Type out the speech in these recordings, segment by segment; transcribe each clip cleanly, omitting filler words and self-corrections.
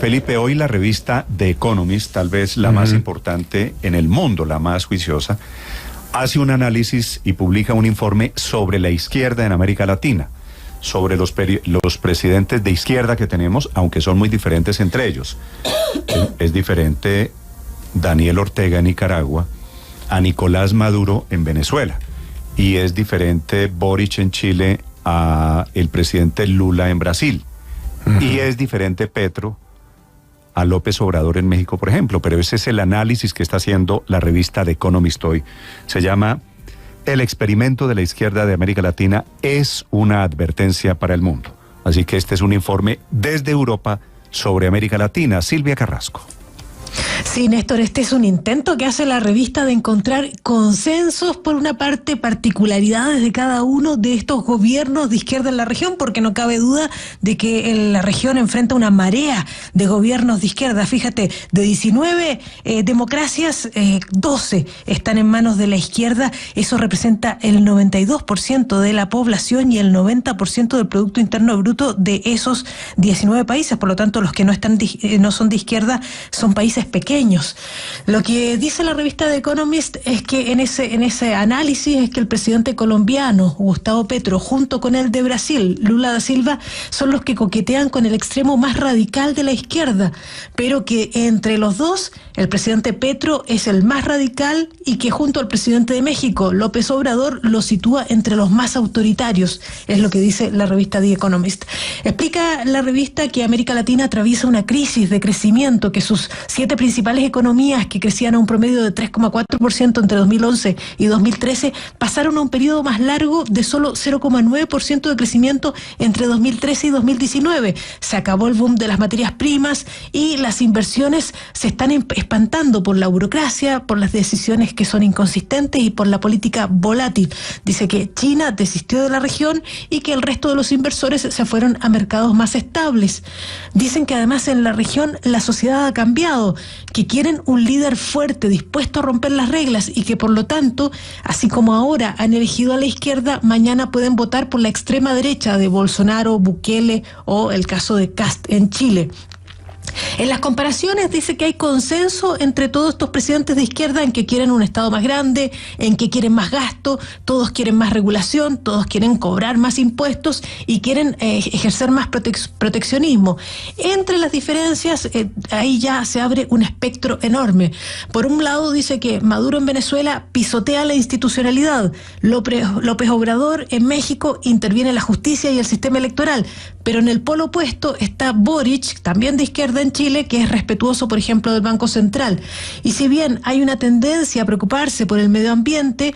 Felipe, hoy la revista The Economist, tal vez la más importante en el mundo, la más juiciosa, hace un análisis y publica un informe sobre la izquierda en América Latina, sobre los presidentes de izquierda que tenemos, aunque son muy diferentes entre ellos. Es diferente Daniel Ortega en Nicaragua a Nicolás Maduro en Venezuela, y es diferente Boric en Chile a el presidente Lula en Brasil, y es diferente Petro a López Obrador en México, por ejemplo. Pero ese es el análisis que está haciendo la revista The Economist hoy. Se llama El experimento de la izquierda de América Latina es una advertencia para el mundo. Así que este es un informe desde Europa sobre América Latina. Silvia Carrasco. Sí, Néstor, este es un intento que hace la revista de encontrar consensos, por una parte, particularidades de cada uno de estos gobiernos de izquierda en la región, porque no cabe duda de que la región enfrenta una marea de gobiernos de izquierda. Fíjate, de 19 democracias, 12 están en manos de la izquierda. Eso representa el 92% de la población y el 90% del Producto Interno Bruto de esos 19 países. Por lo tanto, los que no son de izquierda son países pequeños. Lo que dice la revista The Economist es que en ese análisis es que el presidente colombiano, Gustavo Petro, junto con el de Brasil, Lula da Silva, son los que coquetean con el extremo más radical de la izquierda, pero que entre los dos, el presidente Petro es el más radical y que junto al presidente de México, López Obrador, lo sitúa entre los más autoritarios, es lo que dice la revista The Economist. Explica la revista que América Latina atraviesa una crisis de crecimiento, que sus 7 principales economías, que crecían a un promedio de 3,4% entre 2011 y 2013, pasaron a un periodo más largo de solo 0,9% de crecimiento entre 2013 y 2019. Se acabó el boom de las materias primas y las inversiones se están espantando por la burocracia, por las decisiones que son inconsistentes y por la política volátil. Dice que China desistió de la región y que el resto de los inversores se fueron a mercados más estables. Dicen que además en la región la sociedad ha cambiado, que quieren un líder fuerte, dispuesto a romper las reglas, y que por lo tanto, así como ahora han elegido a la izquierda, mañana pueden votar por la extrema derecha de Bolsonaro, Bukele o el caso de Kast en Chile. En las comparaciones dice que hay consenso entre todos estos presidentes de izquierda en que quieren un Estado más grande, en que quieren más gasto, todos quieren más regulación, todos quieren cobrar más impuestos y quieren ejercer más proteccionismo. Entre las diferencias, ahí ya se abre un espectro enorme. Por un lado dice que Maduro en Venezuela pisotea la institucionalidad, López Obrador en México interviene la justicia y el sistema electoral, pero en el polo opuesto está Boric, también de izquierda en Chile, que es respetuoso, por ejemplo, del Banco Central. Y si bien hay una tendencia a preocuparse por el medio ambiente,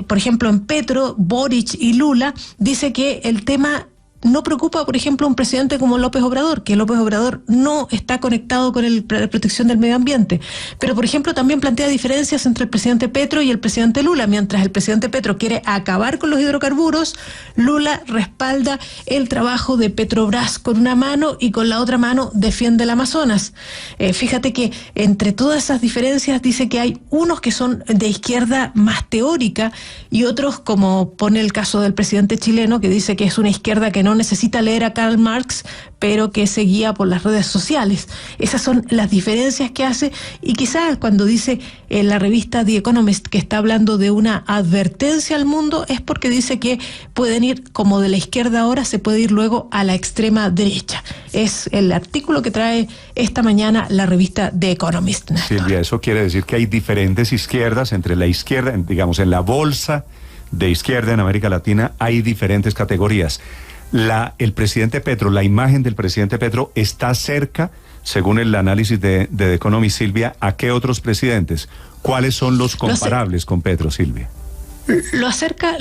por ejemplo, en Petro, Boric y Lula, dice que el tema no preocupa, por ejemplo, a un presidente como López Obrador, que López Obrador no está conectado con la protección del medio ambiente. Pero, por ejemplo, también plantea diferencias entre el presidente Petro y el presidente Lula. Mientras el presidente Petro quiere acabar con los hidrocarburos, Lula respalda el trabajo de Petrobras con una mano y con la otra mano defiende el Amazonas. Fíjate que entre todas esas diferencias dice que hay unos que son de izquierda más teórica y otros, como pone el caso del presidente chileno, que dice que es una izquierda que no necesita leer a Karl Marx, pero que se guía por las redes sociales. Esas son las diferencias que hace, y quizás cuando dice en la revista The Economist que está hablando de una advertencia al mundo, es porque dice que pueden ir como de la izquierda ahora, se puede ir luego a la extrema derecha. Es el artículo que trae esta mañana la revista The Economist. Silvia, eso quiere decir que hay diferentes izquierdas entre la izquierda, digamos, en la bolsa de izquierda en América Latina hay diferentes categorías. El presidente Petro, la imagen del presidente Petro está cerca, según el análisis de The Economist, Silvia, ¿a qué otros presidentes? ¿Cuáles son los comparables con Petro, Silvia? Lo acerca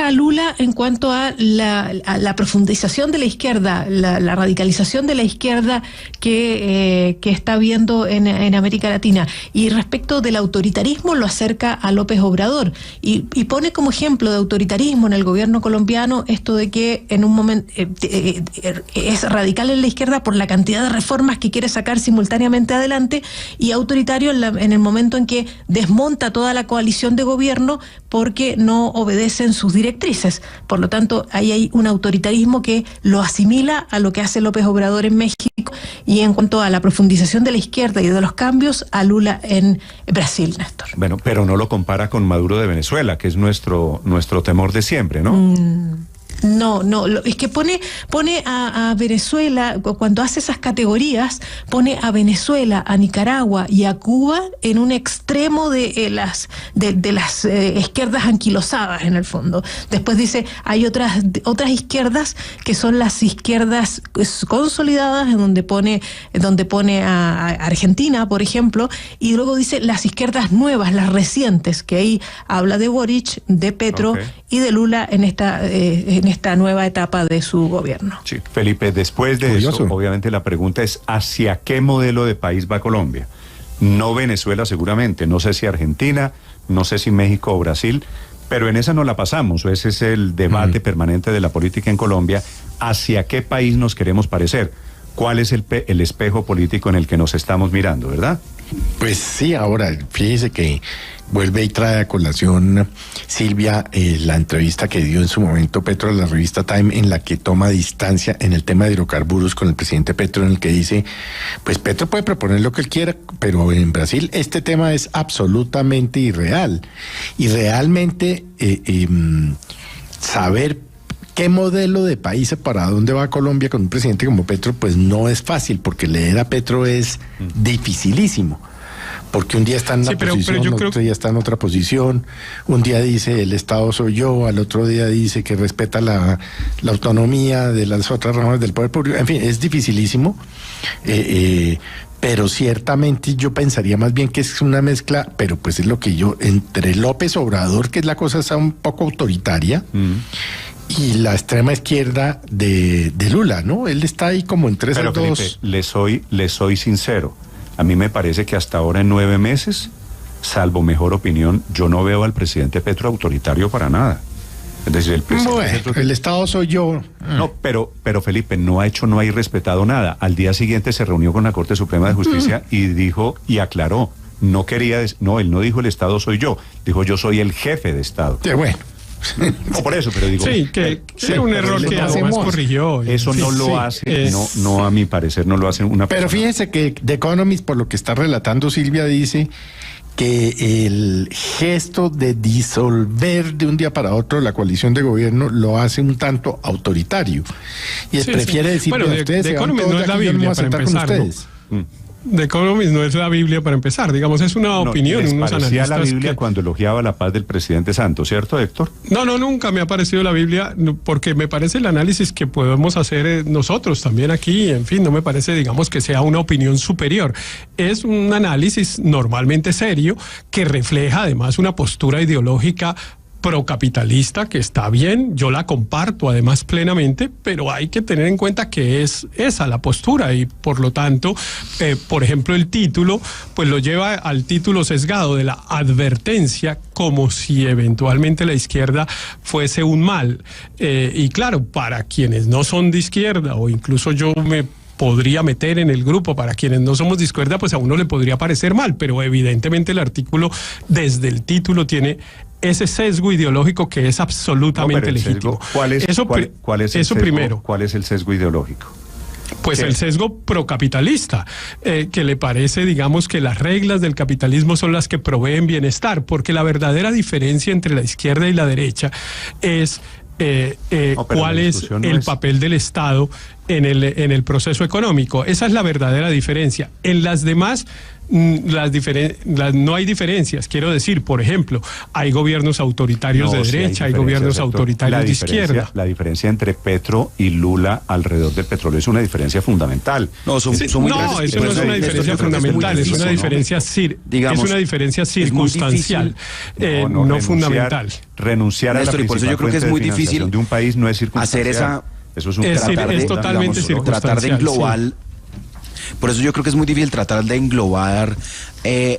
a Lula en cuanto a la profundización de la izquierda, la radicalización de la izquierda que está viendo en América Latina. Y respecto del autoritarismo, lo acerca a López Obrador. Y pone como ejemplo de autoritarismo en el gobierno colombiano esto de que en un momento es radical en la izquierda por la cantidad de reformas que quiere sacar simultáneamente adelante, y autoritario en el momento en que desmonta toda la coalición de gobierno porque que no obedecen sus directrices. Por lo tanto, ahí hay un autoritarismo que lo asimila a lo que hace López Obrador en México, y en cuanto a la profundización de la izquierda y de los cambios, a Lula en Brasil, Néstor. Bueno, pero no lo compara con Maduro de Venezuela, que es nuestro temor de siempre, ¿no? No, es que pone a Venezuela, cuando hace esas categorías, pone a Venezuela, a Nicaragua y a Cuba en un extremo de las izquierdas anquilosadas, en el fondo. Después dice, hay otras izquierdas que son las izquierdas consolidadas, en donde pone a Argentina, por ejemplo, y luego dice las izquierdas nuevas, las recientes, que ahí habla de Boric, de Petro y de Lula en esta nueva etapa de su gobierno. Sí, Felipe, después de eso, obviamente la pregunta es ¿hacia qué modelo de país va Colombia? No Venezuela seguramente, no sé si Argentina, no sé si México o Brasil, pero en esa no la pasamos. Ese es el debate permanente de la política en Colombia. ¿Hacia qué país nos queremos parecer? ¿Cuál es el espejo político en el que nos estamos mirando, verdad? Pues sí, ahora, fíjese que vuelve y trae a colación Silvia la entrevista que dio en su momento Petro a la revista Time, en la que toma distancia en el tema de hidrocarburos con el presidente Petro, en el que dice, pues Petro puede proponer lo que él quiera, pero en Brasil este tema es absolutamente irreal. Y realmente saber qué modelo de país, para dónde va Colombia con un presidente como Petro, pues no es fácil, porque leer a Petro es dificilísimo. Porque un día está en una posición, otro día está en otra posición, un día dice el Estado soy yo, al otro día dice que respeta la autonomía de las otras ramas del poder público, en fin, es dificilísimo, pero ciertamente yo pensaría más bien que es una mezcla, pero pues es lo que yo, entre López Obrador, que es la cosa está un poco autoritaria, y la extrema izquierda de Lula, ¿no? Él está ahí como entre esos dos. Felipe, le soy sincero. A mí me parece que hasta ahora en 9 meses, salvo mejor opinión, yo no veo al presidente Petro autoritario para nada. Es decir, el presidente Petro, el Estado soy yo. No, pero Felipe, no ha respetado nada. Al día siguiente se reunió con la Corte Suprema de Justicia y dijo y aclaró. Él no dijo el Estado soy yo, dijo yo soy el jefe de Estado. Sí, bueno. No por eso, pero digo... Sí, que es un error que además corrigió. Eso no lo hace, no a mi parecer, no lo hace una persona. Pero fíjense que The Economist, por lo que está relatando Silvia, dice que el gesto de disolver de un día para otro la coalición de gobierno lo hace un tanto autoritario. Y prefiere decir, bueno, ustedes The Economist no es la Biblia para empezar, ¿no? The Economist no es la Biblia para empezar, digamos, es una opinión. ¿Les parecía la Biblia cuando elogiaba la paz del presidente Santos, cierto, Héctor? No, nunca me ha parecido la Biblia, porque me parece el análisis que podemos hacer nosotros también aquí, en fin, no me parece, digamos, que sea una opinión superior. Es un análisis normalmente serio que refleja además una postura ideológica procapitalista, que está bien, yo la comparto además plenamente, pero hay que tener en cuenta que es esa la postura y por lo tanto, por ejemplo, el título, pues lo lleva al título sesgado de la advertencia, como si eventualmente la izquierda fuese un mal. Y claro, para quienes no son de izquierda, o incluso yo me podría meter en el grupo, para quienes no somos de izquierda, pues a uno le podría parecer mal, pero evidentemente el artículo desde el título tiene ese sesgo ideológico que es absolutamente legítimo. ¿Cuál es el sesgo? Primero. ¿Cuál es el sesgo ideológico? Pues el sesgo procapitalista, que le parece, digamos, que las reglas del capitalismo son las que proveen bienestar, porque la verdadera diferencia entre la izquierda y la derecha es cuál es el papel del Estado en el proceso económico. Esa es la verdadera diferencia. En las demás no hay diferencias. Quiero decir, por ejemplo, hay gobiernos autoritarios de derecha, hay gobiernos autoritarios de izquierda. La diferencia entre Petro y Lula alrededor del petróleo es una diferencia fundamental. No, eso no es una diferencia fundamental, es una diferencia circunstancial, no fundamental. Renunciar a la principal fuente de financiación de un país no es circunstancial. Hacer esa... Eso es totalmente circunstancial. Tratar de englobar... Por eso yo creo que es muy difícil tratar de englobar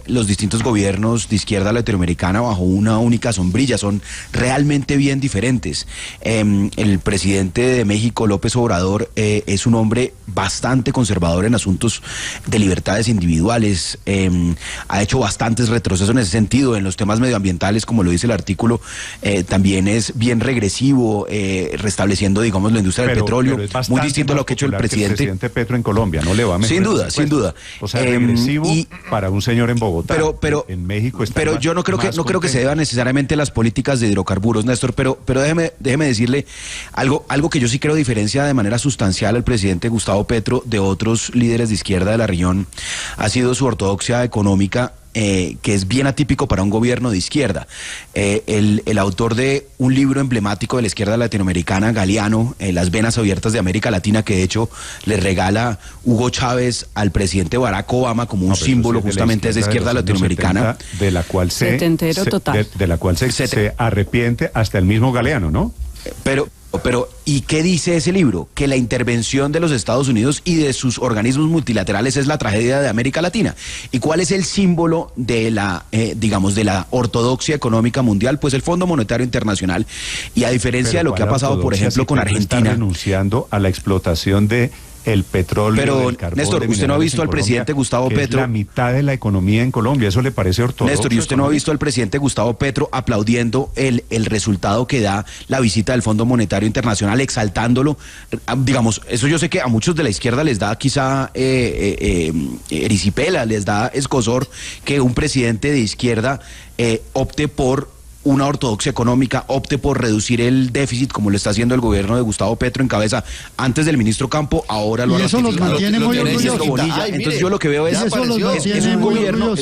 los distintos gobiernos de izquierda latinoamericana bajo una única sombrilla. Son realmente bien diferentes. El presidente de México, López Obrador, es un hombre bastante conservador en asuntos de libertades individuales. Ha hecho bastantes retrocesos en ese sentido. En los temas medioambientales, como lo dice el artículo, también es bien regresivo, restableciendo, digamos, la industria del petróleo, muy distinto a lo que ha hecho el presidente. El presidente Petro en Colombia no le va a meter. Sin duda. O sea, regresivo para un señor en Bogotá. Pero en México está pero yo no creo que se deban necesariamente las políticas de hidrocarburos, Néstor, pero déjeme decirle algo que yo sí creo diferencia de manera sustancial al presidente Gustavo Petro de otros líderes de izquierda de la región, ha sido su ortodoxia económica, que es bien atípico para un gobierno de izquierda. El autor de un libro emblemático de la izquierda latinoamericana, Galeano, Las venas abiertas de América Latina, que de hecho le regala Hugo Chávez al presidente Barack Obama como un símbolo justamente de esa izquierda latinoamericana. De la cual se arrepiente hasta el mismo Galeano, ¿no? Pero, ¿y qué dice ese libro? Que la intervención de los Estados Unidos y de sus organismos multilaterales es la tragedia de América Latina. ¿Y cuál es el símbolo de la, de la ortodoxia económica mundial? Pues el Fondo Monetario Internacional. Y a diferencia de lo que ha pasado, por ejemplo, con Argentina. Está renunciando a la explotación de el petróleo, pero el carbón, Néstor, usted no ha visto al presidente Gustavo Petro. Es la mitad de la economía en Colombia, ¿eso le parece ortodoxo? Néstor, ¿y usted no ha visto al presidente Gustavo Petro aplaudiendo el resultado que da la visita del Fondo Monetario Internacional, exaltándolo? Digamos, eso yo sé que a muchos de la izquierda les da quizá erisipela, les da escozor que un presidente de izquierda opte por una ortodoxia económica, opte por reducir el déficit como lo está haciendo el gobierno de Gustavo Petro en cabeza antes del ministro Campo, ahora lo ha ratificado. Y eso los mantiene muy orgullosos. Entonces yo lo que veo es un gobierno.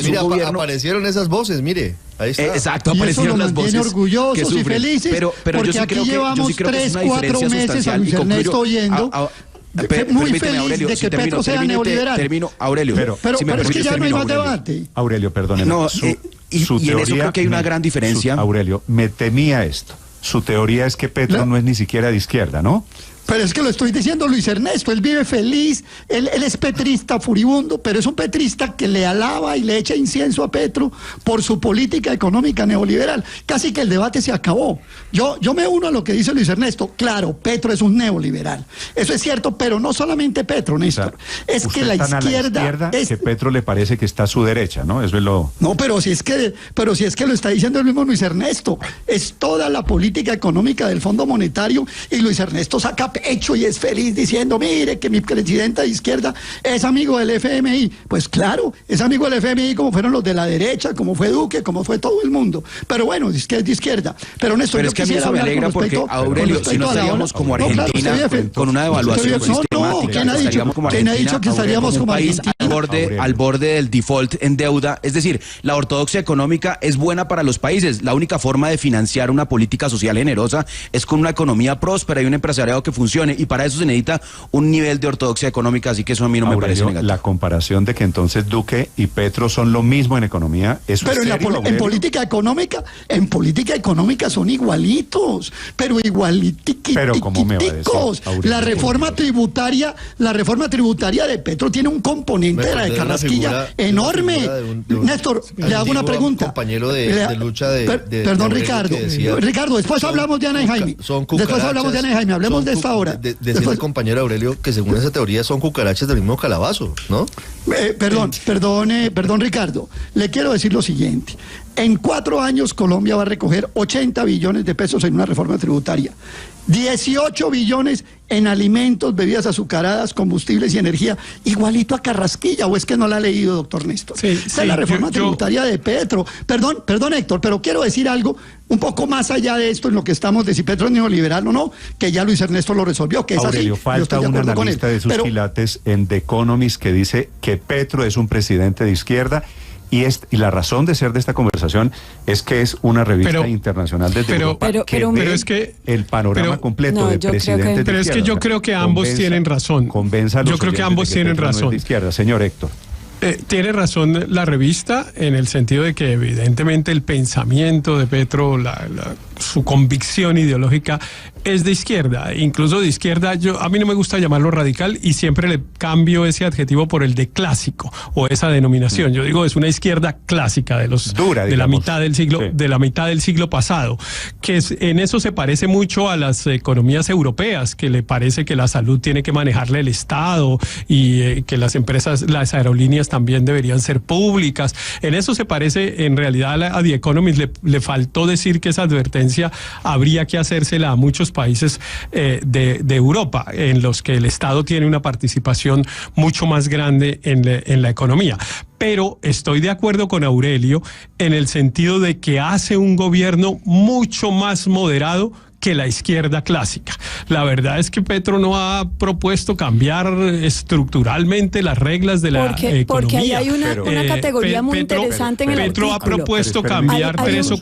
Aparecieron esas voces, mire. Ahí está. Exacto, y aparecieron las voces orgullosos y felices, pero porque aquí llevamos 3-4 meses a Luis Ernesto oyendo muy feliz Aurelio, de que Petro sea neoliberal. Termino, Aurelio. Pero es que ya no hay más debate. Aurelio, perdóneme. No, y en eso creo que hay una gran diferencia. Aurelio, me temía esto. Su teoría es que Petro no es ni siquiera de izquierda, ¿no? Pero es que lo estoy diciendo Luis Ernesto, él vive feliz, él es petrista furibundo, pero es un petrista que le alaba y le echa incienso a Petro por su política económica neoliberal. Casi que el debate se acabó. Yo me uno a lo que dice Luis Ernesto. Claro, Petro es un neoliberal. Eso es cierto, pero no solamente Petro, Néstor. O sea, es que la izquierda es que Petro le parece que está a su derecha, ¿no? Eso es lo... No, pero si es que lo está diciendo el mismo Luis Ernesto. Es toda la política económica del Fondo Monetario y Luis Ernesto saca pecho y es feliz diciendo, mire que mi presidenta de izquierda es amigo del FMI. Pues claro, es amigo del FMI como fueron los de la derecha, como fue Duque, como fue todo el mundo. Pero bueno, es que es de izquierda. Pero Néstor, pero es que a mí eso me alegra porque, Aurelio, si no estaríamos como Argentina, con una devaluación sistemática, estaríamos como Argentina, que estaríamos como país al borde del default en deuda. Es decir, la ortodoxia económica es buena para los países. La única forma de financiar una política social generosa es con una economía próspera y un empresariado que funcione, y para eso se necesita un nivel de ortodoxia económica, así que eso a mí no me parece negativo. La comparación de que entonces Duque y Petro son lo mismo en economía, ¿eso pero es serio, en política económica son igualitos, pero igualiticos. Pero ¿cómo me va a decir, la reforma tributaria de Petro tiene un componente de la de Carrasquilla enorme. Néstor, le hago una pregunta. Compañero de lucha perdón, Ricardo. Ricardo, después hablamos de Ana y Jaime. Después hablamos de Ana y Jaime. Hablemos de esta hora. Decía el compañero Aurelio que según esa teoría son cucarachas del mismo calabazo, ¿no? Perdón, Ricardo. Le quiero decir lo siguiente. En 4 años Colombia va a recoger 80 billones de pesos en una reforma tributaria. 18 billones en alimentos, bebidas azucaradas, combustibles y energía, igualito a Carrasquilla, ¿o es que no la ha leído, doctor Néstor? Esa es la reforma tributaria de Petro. Perdón, Héctor, pero quiero decir algo un poco más allá de esto, en lo que estamos de si Petro es neoliberal o no, que ya Luis Ernesto lo resolvió, que es Aurelio, así. falta un analista de sus quilates en The Economist que dice que Petro es un presidente de izquierda. Y la razón de ser de esta conversación es que es una revista internacional desde Europa pero es que el panorama completo de presidentes de izquierda. Pero es que yo creo que ambos tienen razón. Yo creo que ambos tienen razón. De izquierda. Señor Héctor. Tiene razón la revista en el sentido de que evidentemente el pensamiento de Petro, su convicción ideológica es de izquierda, incluso de izquierda. A mí no me gusta llamarlo radical y siempre le cambio ese adjetivo por el de clásico o esa denominación. Yo digo, es una izquierda clásica de los dura, de la mitad del siglo, sí, de la mitad del siglo pasado, que en eso se parece mucho a las economías europeas, que le parece que la salud tiene que manejarle el Estado y que las empresas, las aerolíneas también deberían ser públicas. En eso se parece en realidad a The Economist. Le faltó decir que esa advertencia habría que hacérsela a muchos países de Europa, en los que el Estado tiene una participación mucho más grande en la economía. Pero estoy de acuerdo con Aurelio en el sentido de que hace un gobierno mucho más moderado que la izquierda clásica. La verdad es que Petro no ha propuesto cambiar estructuralmente las reglas de la economía. Porque ahí hay una categoría muy interesante en el artículo. Petro ha propuesto cambiar tres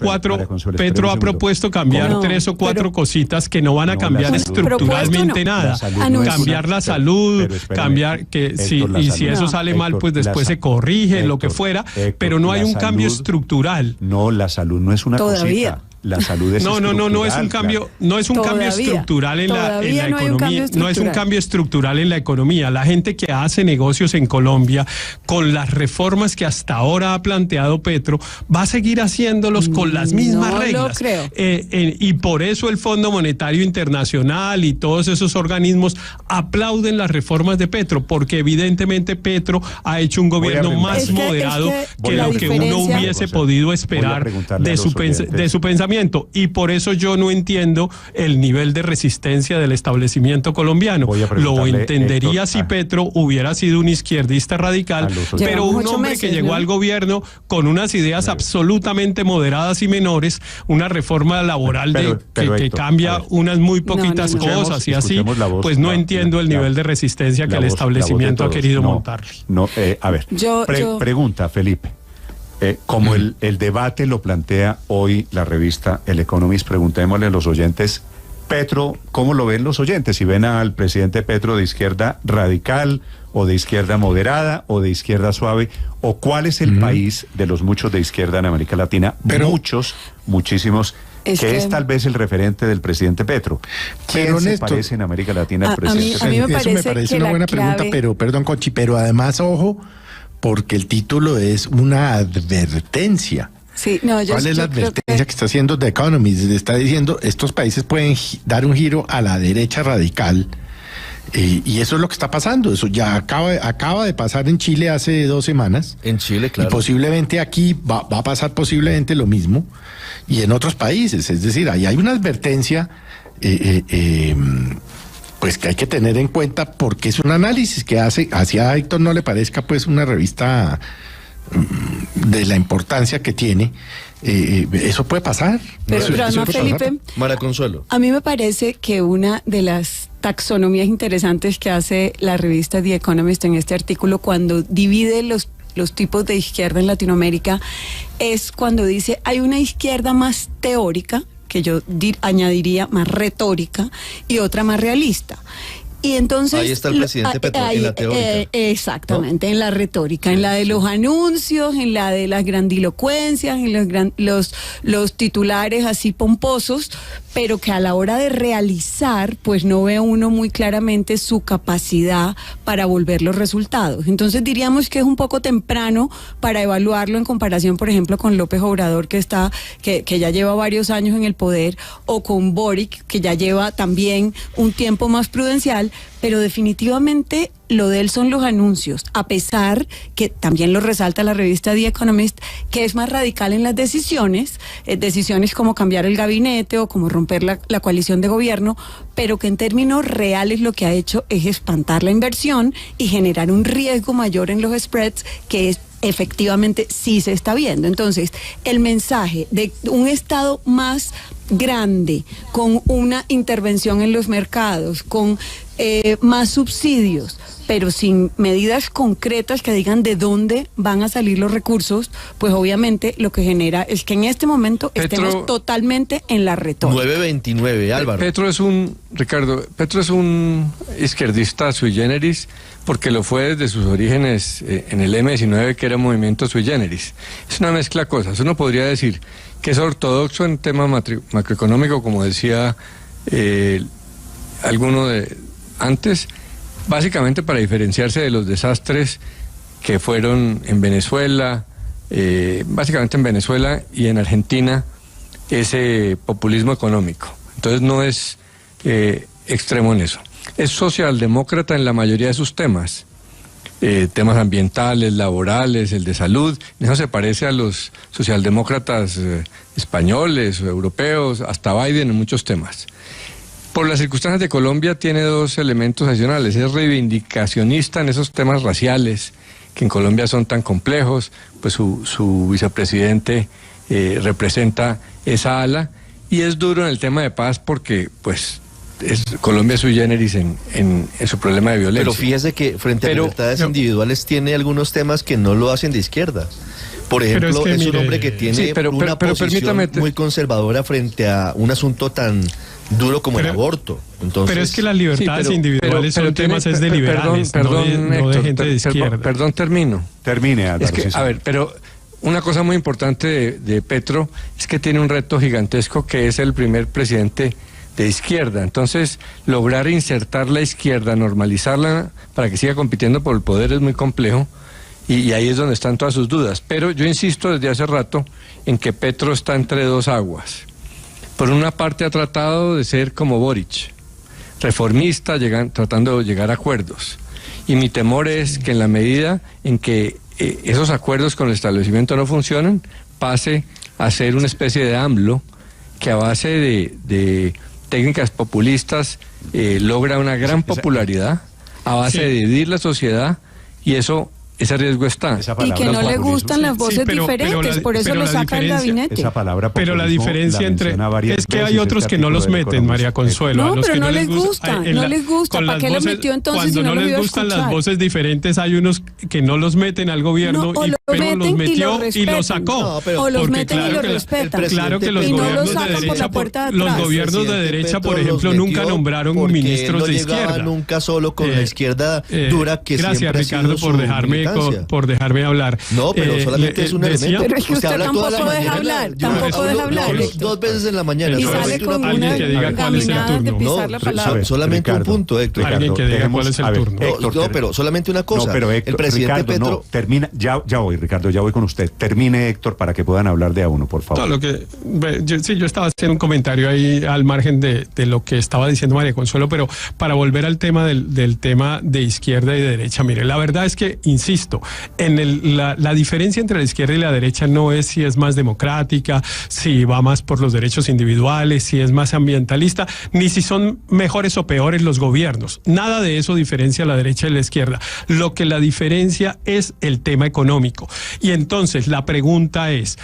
o cuatro cositas que no van a cambiar estructuralmente nada. Cambiar la salud, cambiar que si eso sale mal, pues después se corrige, lo que fuera, pero no hay un cambio estructural. No, la salud no es una cosita. La salud es estructural. No es un cambio, no es un cambio estructural en la economía. No es un cambio estructural en la economía. La gente que hace negocios en Colombia, con las reformas que hasta ahora ha planteado Petro, va a seguir haciéndolos con las mismas reglas. Lo creo. Y por eso el Fondo Monetario Internacional y todos esos organismos aplauden las reformas de Petro, porque evidentemente Petro ha hecho un gobierno más moderado que lo que uno hubiese podido esperar de su pensamiento. Y por eso yo no entiendo el nivel de resistencia del establecimiento colombiano. Lo entendería, Héctor, si Petro hubiera sido un izquierdista radical, pero un hombre que llegó al gobierno con unas ideas absolutamente moderadas y menores, una reforma laboral que cambia unas muy poquitas cosas y así, pues no entiendo el nivel de resistencia que el establecimiento ha querido montarle. A ver, pregunta, Felipe. Como el debate lo plantea hoy la revista El Economist, preguntémosle a los oyentes, Petro, ¿cómo lo ven los oyentes? Si ven al presidente Petro de izquierda radical, o de izquierda moderada, o de izquierda suave, o cuál es el país de los muchos de izquierda en América Latina, muchísimos, que es tal vez el referente del presidente Petro. ¿Quién se parece en América Latina al presidente Petro? A mí me parece una buena pregunta, pero perdón, Conchi, pero además, ojo, porque el título es una advertencia. Sí, ¿Cuál es la advertencia que está haciendo The Economist? Está diciendo, estos países pueden dar un giro a la derecha radical, y eso es lo que está pasando. Eso ya acaba de pasar en Chile hace 2 semanas. En Chile, claro. Y posiblemente aquí va a pasar posiblemente lo mismo, y en otros países. Es decir, ahí hay una advertencia pues que hay que tener en cuenta, porque es un análisis que hacia Héctor no le parezca pues una revista de la importancia que tiene. Eso puede pasar. Pero además, Felipe, Mara Consuelo, a mí me parece que una de las taxonomías interesantes que hace la revista The Economist en este artículo, cuando divide los tipos de izquierda en Latinoamérica, es cuando dice hay una izquierda más teórica, que yo añadiría más retórica, y otra más realista. Y entonces ahí está el presidente Petro, en la teórica. Exactamente, ¿no? En la retórica, en la de los anuncios, en la de las grandilocuencias, en los titulares así pomposos, pero que a la hora de realizar, pues no ve uno muy claramente su capacidad para volver los resultados. Entonces diríamos que es un poco temprano para evaluarlo en comparación, por ejemplo, con López Obrador, que ya lleva varios años en el poder, o con Boric, que ya lleva también un tiempo más prudencial, pero definitivamente lo de él son los anuncios, a pesar que también lo resalta la revista The Economist, que es más radical en las decisiones como cambiar el gabinete o como romper la coalición de gobierno, pero que en términos reales lo que ha hecho es espantar la inversión y generar un riesgo mayor en los spreads, que es efectivamente sí se está viendo. Entonces, el mensaje de un Estado más grande, con una intervención en los mercados, con más subsidios, pero sin medidas concretas que digan de dónde van a salir los recursos, pues obviamente lo que genera es que en este momento estemos totalmente en la retórica. 929, Álvaro. Petro es un izquierdista sui generis, porque lo fue desde sus orígenes en el M19, que era un movimiento sui generis. Es una mezcla de cosas. Uno podría decir que es ortodoxo en tema macroeconómico, como decía alguno de antes, básicamente para diferenciarse de los desastres que fueron en Venezuela, básicamente en Venezuela y en Argentina, ese populismo económico. Entonces no es extremo en eso. Es socialdemócrata en la mayoría de sus temas, temas ambientales, laborales, el de salud. Eso se parece a los socialdemócratas españoles o europeos, hasta Biden en muchos temas. Por las circunstancias de Colombia tiene dos elementos adicionales. Es reivindicacionista en esos temas raciales, que en Colombia son tan complejos, pues su vicepresidente representa esa ala, y es duro en el tema de paz porque pues Colombia es sui generis en su problema de violencia. Pero fíjese que frente a libertades individuales tiene algunos temas que no lo hacen de izquierda. Por ejemplo, es un hombre que tiene una posición muy conservadora frente a un asunto tan duro como el aborto. Entonces, pero es que las libertades individuales son temas de liberales, no de gente de izquierda. Perdón, termino. Termine, Álvaro. Es que, a ver, pero una cosa muy importante de Petro es que tiene un reto gigantesco, que es el primer presidente de izquierda. Entonces, lograr insertar la izquierda, normalizarla para que siga compitiendo por el poder es muy complejo, y ahí es donde están todas sus dudas. Pero yo insisto desde hace rato en que Petro está entre dos aguas. Por una parte ha tratado de ser como Boric, reformista, tratando de llegar a acuerdos. Y mi temor es que en la medida en que esos acuerdos con el establecimiento no funcionan, pase a ser una especie de AMLO, que a base de técnicas populistas logra una gran popularidad, a base de dividir la sociedad, y ese riesgo está. Y que no le gustan las voces diferentes, por eso lo saca el gabinete. Pero la diferencia es que hay otros que no los meten, María Consuelo. No, pero no les gusta, no les gusta. ¿Para qué los metió entonces si no les gustan las voces diferentes? Hay unos que no los meten al gobierno, pero los metió y los sacó. O los meten y los respetan. Claro que los gobiernos de derecha, por ejemplo, nunca nombraron ministros de izquierda. Nunca solo con la izquierda dura que siempre ha sido. Gracias, Ricardo, por dejarme hablar. No, pero solamente es un elemento. Pero es que usted tampoco deja hablar, tampoco deja hablar. Dos veces en la mañana. Y sale con una caminada de pisar la palabra. Solamente un punto, Héctor. Alguien que diga cuál es el turno. No, pero solamente una cosa. No, pero Héctor, el presidente Ricardo, Petro... no, termina, ya voy, Ricardo, ya voy con usted. Termine, Héctor, para que puedan hablar de a uno, por favor. Yo estaba haciendo un comentario ahí al margen de lo que estaba diciendo María Consuelo, pero para volver al tema del tema de izquierda y de derecha, mire, la verdad es que, insisto, la diferencia entre la izquierda y la derecha no es si es más democrática, si va más por los derechos individuales, si es más ambientalista, ni si son mejores o peores los gobiernos. Nada de eso diferencia a la derecha y la izquierda. Lo que la diferencia es el tema económico. Y entonces la pregunta es: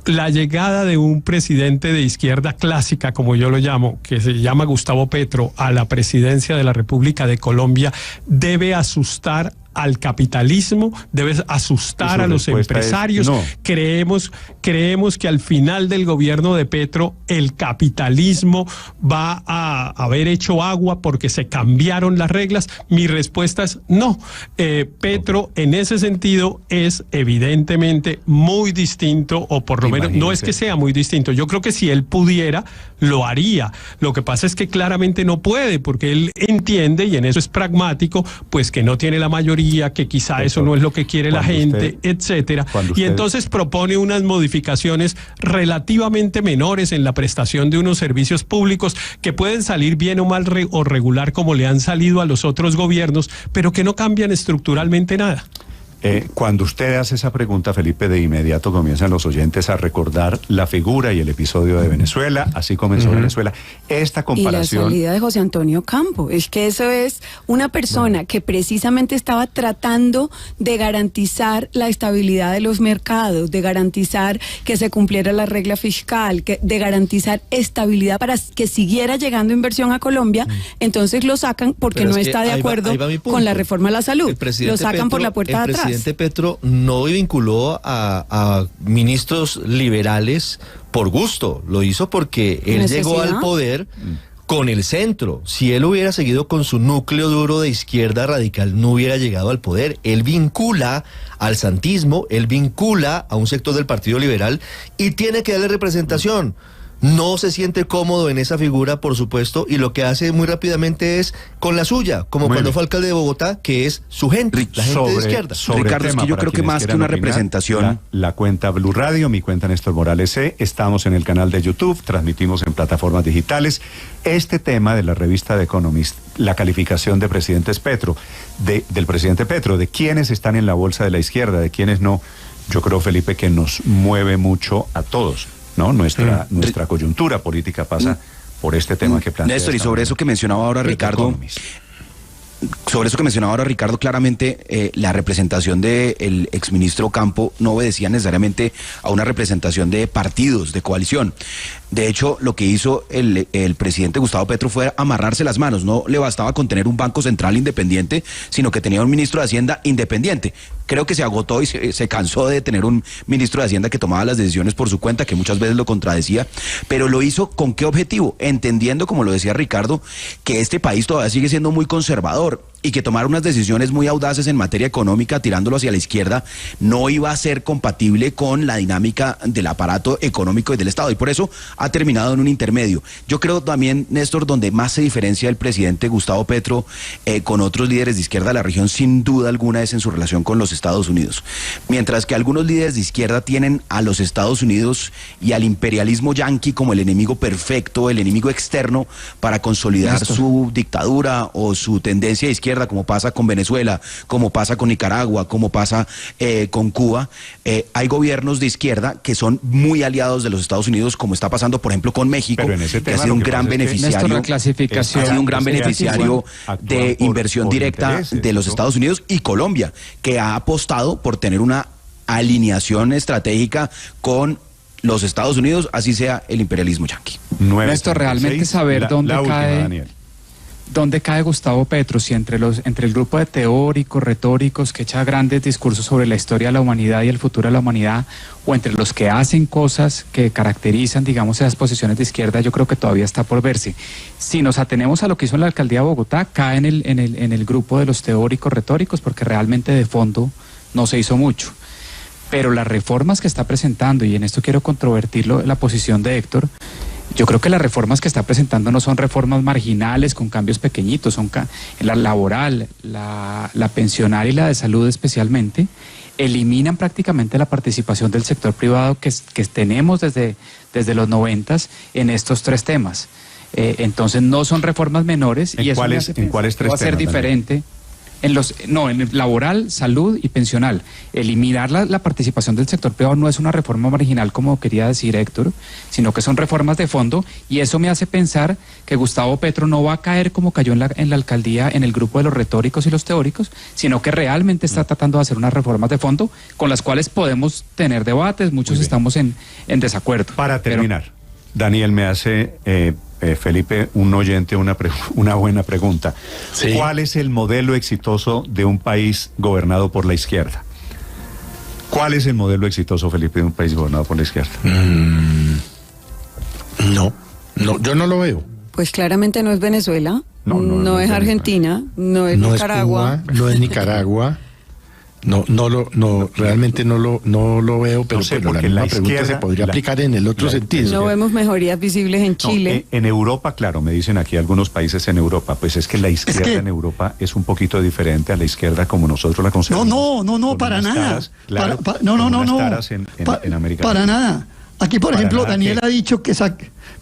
la llegada de un presidente de izquierda clásica, como yo lo llamo, que se llama Gustavo Petro, a la presidencia de la República de Colombia, ¿debe asustar al capitalismo? ¿Debe asustar a los empresarios? No. Creemos que al final del gobierno de Petro el capitalismo va a haber hecho agua porque se cambiaron las reglas. Mi respuesta es no. Petro en ese sentido es evidentemente muy distinto, o por lo menos no es que sea muy distinto. Yo creo que si él pudiera, lo haría. Lo que pasa es que claramente no puede, porque él entiende, y en eso es pragmático, pues que no tiene la mayoría, que quizá eso no es lo que quiere la gente, etcétera. Y entonces propone unas modificaciones relativamente menores en la prestación de unos servicios públicos que pueden salir bien o mal o regular, como le han salido a los otros gobiernos, pero que no cambian estructuralmente nada. Cuando usted hace esa pregunta, Felipe, de inmediato comienzan los oyentes a recordar la figura y el episodio de Venezuela, así comenzó Venezuela. Esta comparación... Y la salida de José Antonio Campo, es que eso es una persona que precisamente estaba tratando de garantizar la estabilidad de los mercados, de garantizar que se cumpliera la regla fiscal, de garantizar estabilidad para que siguiera llegando inversión a Colombia, entonces lo sacan porque no está de acuerdo con la reforma a la salud. Lo sacan por la puerta de atrás. El presidente Petro no vinculó a ministros liberales por gusto, lo hizo porque él llegó al poder con el centro. Si él hubiera seguido con su núcleo duro de izquierda radical, no hubiera llegado al poder. Él vincula al santismo, él vincula a un sector del Partido Liberal y tiene que darle representación. No se siente cómodo en esa figura, por supuesto, y lo que hace muy rápidamente es con la suya, como cuando fue alcalde de Bogotá, que es su gente, la gente de izquierda. Ricardo, es que yo creo que más que una representación... La cuenta Blue Radio, mi cuenta Néstor Morales C, estamos en el canal de YouTube, transmitimos en plataformas digitales. Este tema de la revista The Economist, la calificación de presidentes Petro, del presidente Petro, de quiénes están en la bolsa de la izquierda, de quiénes no, yo creo, Felipe, que nos mueve mucho a todos. ¿No? Nuestra coyuntura política pasa por este tema que plantea. Néstor, y sobre eso que mencionaba ahora Ricardo, claramente la representación del exministro Campo no obedecía necesariamente a una representación de partidos, de coalición. De hecho, lo que hizo el presidente Gustavo Petro fue amarrarse las manos. No le bastaba con tener un Banco Central independiente, sino que tenía un ministro de Hacienda independiente. Creo que se agotó y se cansó de tener un ministro de Hacienda que tomaba las decisiones por su cuenta, que muchas veces lo contradecía, pero lo hizo ¿con qué objetivo? Entendiendo, como lo decía Ricardo, que este país todavía sigue siendo muy conservador y que tomar unas decisiones muy audaces en materia económica, tirándolo hacia la izquierda, no iba a ser compatible con la dinámica del aparato económico y del Estado, y por eso ha terminado en un intermedio. Yo creo también, Néstor, donde más se diferencia el presidente Gustavo Petro con otros líderes de izquierda de la región, sin duda alguna, es en su relación con los Estados Unidos. Mientras que algunos líderes de izquierda tienen a los Estados Unidos y al imperialismo yanqui como el enemigo perfecto, el enemigo externo para consolidar su dictadura o su tendencia de izquierda, como pasa con Venezuela, como pasa con Nicaragua, como pasa con Cuba, hay gobiernos de izquierda que son muy aliados de los Estados Unidos, como está pasando, por ejemplo, con México, que ha sido un gran beneficiario, de inversión directa de los Estados Unidos, y Colombia, que ha apostado por tener una alineación estratégica con los Estados Unidos, así sea el imperialismo yanqui. Néstor, realmente saber dónde cae Gustavo Petro, si entre el grupo de teóricos, retóricos que echa grandes discursos sobre la historia de la humanidad y el futuro de la humanidad, o entre los que hacen cosas que caracterizan, digamos, esas posiciones de izquierda, yo creo que todavía está por verse. Si nos atenemos a lo que hizo en la alcaldía de Bogotá, cae en el grupo de los teóricos, retóricos, porque realmente de fondo no se hizo mucho. Pero las reformas que está presentando, y en esto quiero controvertirlo, la posición de Héctor, yo creo que las reformas que está presentando no son reformas marginales con cambios pequeñitos, son la laboral, la pensional y la de salud especialmente, eliminan prácticamente la participación del sector privado que tenemos desde los 90s en estos tres temas. Entonces no son reformas menores, y eso ¿en cuáles tres va a ser diferente. En el laboral, salud y pensional. Eliminar la participación del sector privado no es una reforma marginal, como quería decir Héctor, sino que son reformas de fondo, y eso me hace pensar que Gustavo Petro no va a caer como cayó en la alcaldía en el grupo de los retóricos y los teóricos, sino que realmente está tratando de hacer unas reformas de fondo con las cuales podemos tener debates, muchos estamos en desacuerdo. Para terminar, Daniel, me hace... Felipe, un oyente, una buena pregunta. Sí. ¿Cuál es el modelo exitoso de un país gobernado por la izquierda? ¿Cuál es el modelo exitoso, Felipe, de un país gobernado por la izquierda? No, yo no lo veo. Pues claramente no es Venezuela, no es Argentina, no es Nicaragua. Es Cuba, no es Nicaragua. Realmente no lo veo, pero la misma pregunta se podría aplicar en el otro sentido. No vemos mejorías visibles en Chile. En Europa, claro, me dicen aquí algunos países en Europa, pues es que la izquierda en Europa es un poquito diferente a la izquierda como nosotros la concebimos. No, para nada. En América para nada. Aquí, por ejemplo, Daniel ha dicho que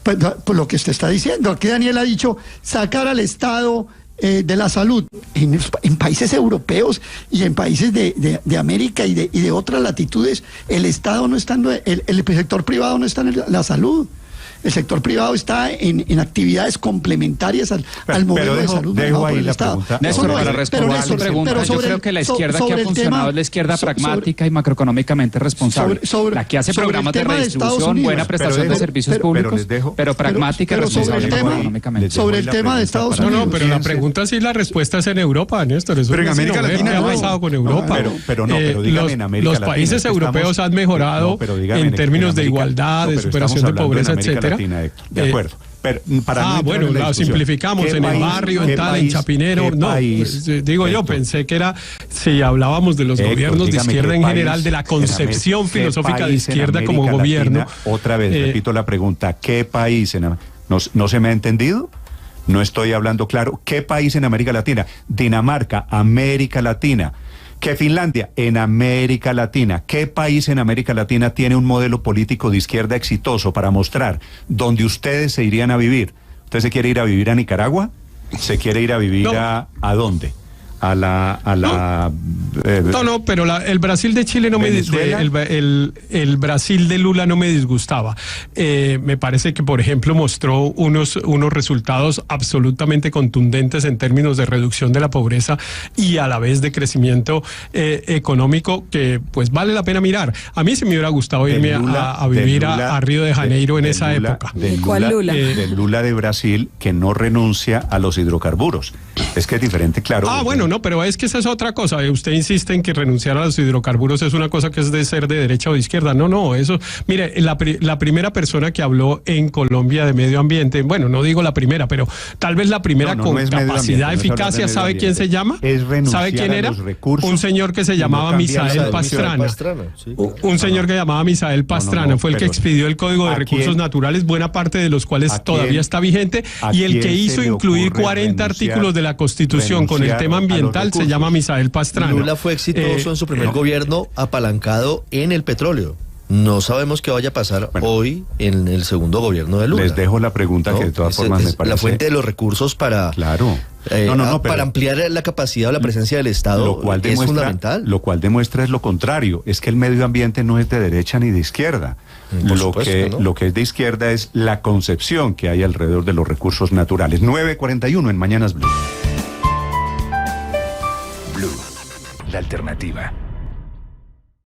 por lo que usted está diciendo, aquí Daniel ha dicho sacar al Estado de la salud en países europeos y en países de América y de otras latitudes, el Estado no está, el sector privado no está en la salud. El sector privado está en actividades complementarias al modelo de salud manejado por el Estado. Néstor, para responder a su pregunta, yo creo que la izquierda que ha funcionado es la izquierda pragmática y macroeconómicamente responsable. La que hace programas de redistribución, buena prestación de servicios públicos, pero pragmática y responsable económicamente. Sobre el tema de Estados Unidos. No, pero la pregunta sí, la respuesta es en Europa, Néstor. Pero en América Latina ¿qué ha pasado con Europa? Pero dígame en América Latina. Los países europeos han mejorado en términos de igualdad, de superación de pobreza, etcétera. De acuerdo. Pero para bueno, la simplificamos en el barrio, en tal, en Chapinero. No, digo yo, pensé que era, si hablábamos de los gobiernos de izquierda en general, de la concepción filosófica de izquierda como gobierno. Otra vez, repito la pregunta, ¿qué país no se me ha entendido? No estoy hablando claro. ¿Qué país en América Latina? Dinamarca, América Latina. ¿Qué Finlandia? En América Latina. ¿Qué país en América Latina tiene un modelo político de izquierda exitoso para mostrar dónde ustedes se irían a vivir? ¿Usted se quiere ir a vivir a Nicaragua? ¿Se quiere ir a vivir a dónde? No, pero el Brasil de Chile no el Brasil de Lula no me disgustaba. Me parece que, por ejemplo, mostró unos resultados absolutamente contundentes en términos de reducción de la pobreza y a la vez de crecimiento económico que pues vale la pena mirar. A mí sí me hubiera gustado irme a vivir a Río de Janeiro en esa época. ¿Cuál Lula? Del Lula de Brasil, que no renuncia a los hidrocarburos. Es que es diferente, claro. Bueno, no, pero es que esa es otra cosa. Usted insiste en que renunciar a los hidrocarburos es una cosa que es de ser de derecha o de izquierda. No, eso. Mire, la primera persona que habló en Colombia de medio ambiente, bueno, no digo la primera, pero tal vez la primera con capacidad de eficacia, ¿sabe quién se llama? ¿Sabe quién era? Un señor que se llamaba Misael Pastrana. Un señor que llamaba Misael Pastrana. Fue el que expidió el Código de Recursos Naturales, buena parte de los cuales todavía está vigente, y el que hizo incluir 40 artículos de la Constitución con el tema ambiental se llama Misael Pastrana. Lula fue exitoso en su primer gobierno apalancado en el petróleo. No sabemos qué vaya a pasar hoy en el segundo gobierno de Lula. Les dejo la pregunta que de todas formas me parece... La fuente de los recursos para... Claro. Para ampliar la capacidad o la presencia del Estado es fundamental. Lo cual demuestra es lo contrario, es que el medio ambiente no es de derecha ni de izquierda. Lo que es de izquierda es la concepción que hay alrededor de los recursos naturales. 9:41 en Mañanas Blue. Blue, la alternativa.